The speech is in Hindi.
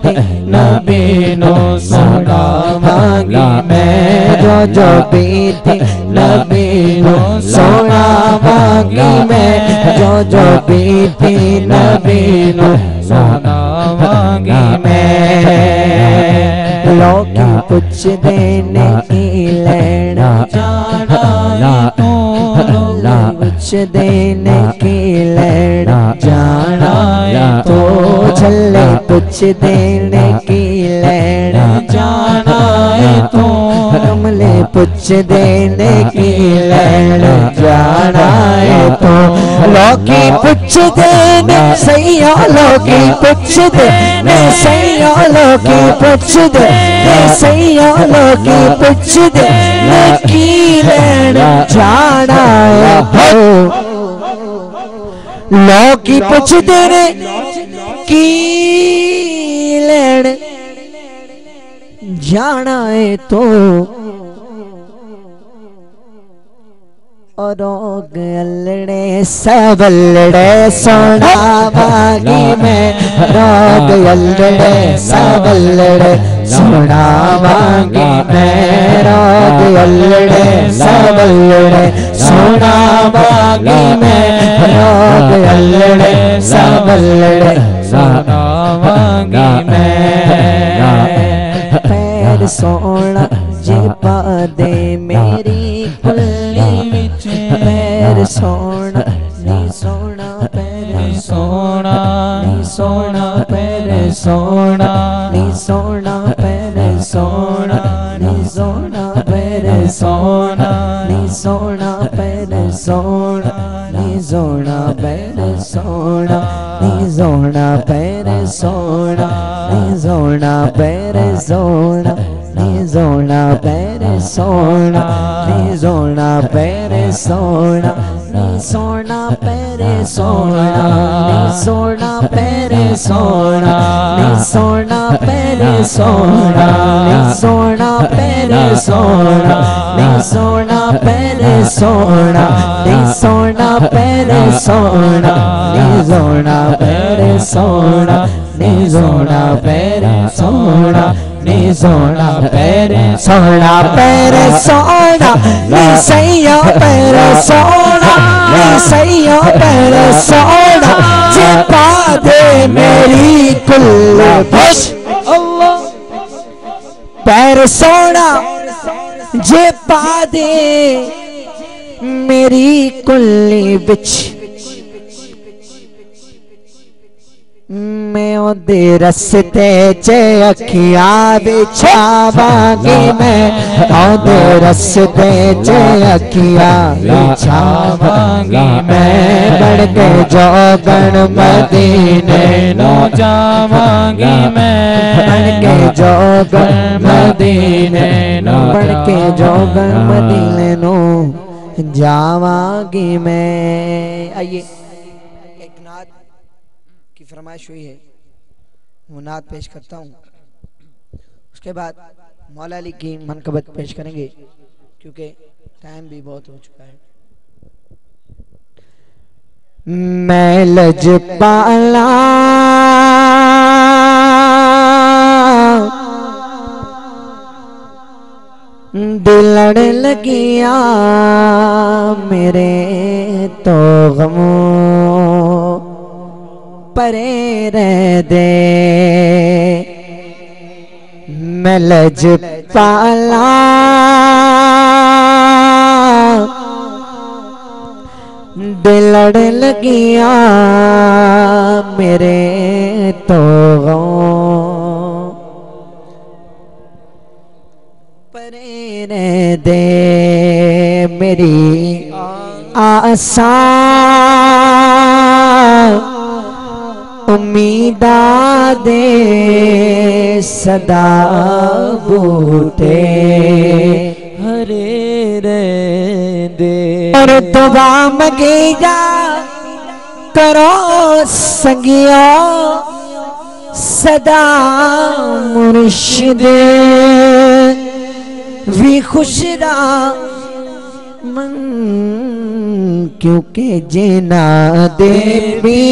बीती नबी नो सुनावांगी मैं, जो बीती नबी नो सुनावांगी मैं, जो बीती नबी नो सुनावांगी मैं। लोग कुछ देने की लेना जाना तो, कुछ देने की लेना जाना तो, चले कुछ देने की लेना जाना तो, कमले कुछ देने की लेना जाना तो, लोकी कुछ देने सैया, लोकी कुछ देने सैया, लोकी कुछ देने सैया, लोकी कुछ देने की लेना जाना हो, लोकी कुछ देने की लेना जाना है तो, और रोग अल्लड़े सबलड़े सुनावांगी मैं, रोग अल्लड़े सबलड़े सुनावांगी मैं, रोग अल्लड़े सबलड़े सुनावांगी मैं, रोग अल्लड़े सबलड़े सुनावांगी मैं। पैर सोना जे पादे मेरी कुल्ली विच, पैर सोना नी सोना पैर सोना, नी सोना पैर सोना, नी सोना पैर सोना, नी सोना पैर सोना, नी सोना पैर सोना, नी सोना पैर सोना, नी सोना पैर सोना, नी सोना पैर सोना, नी सोना पैर सोना, नी सोना पैर सोना, नी सोना पैर सोना, नी सोना पैर सोना, नी सोना पैर सोना, नी सोना पैर सोना, नी सोना पैर सोना, नी सोना पैर सोना, नी सोना पैर सोना, नी सोना पैर सोना, नी सोना पैर सोना पैर सोना, नी सैया पैर सोना, नी सैया पैर सोना, जे पादे मेरी कुल बश पैर सोना, जे पादे मेरी कुल्ली बिच, मैं ओदे रस्ते च अखिया बिछावांगी मैं, ओदे रस्ते च अखिया बिछावांगी मैं, बढ़ के जोगन मदीने नो जावांगी मैं, बढ़ के जोगन मदीने नो, बढ़ के जोगन मदीने नो जावांगी मैं। आइए फरमाइश हुई है, वो नात पेश करता हूँ, उसके बाद मौला अली की मनकबत पेश करेंगे क्योंकि टाइम भी बहुत हो चुका है। मैं लजपाला दिलड़ लगिया मेरे तो गमों परे रह दे, मैं लजपाला दिलड़ लगिया मेरे तो परे रह दे, मेरी आसा उम्मीदा दे सदा बूटे हरे रे दे, और दुआ मंगी जा करो संगियो सदा मुर्शिद भी खुशदा मन, क्योंकि जिना दे पीर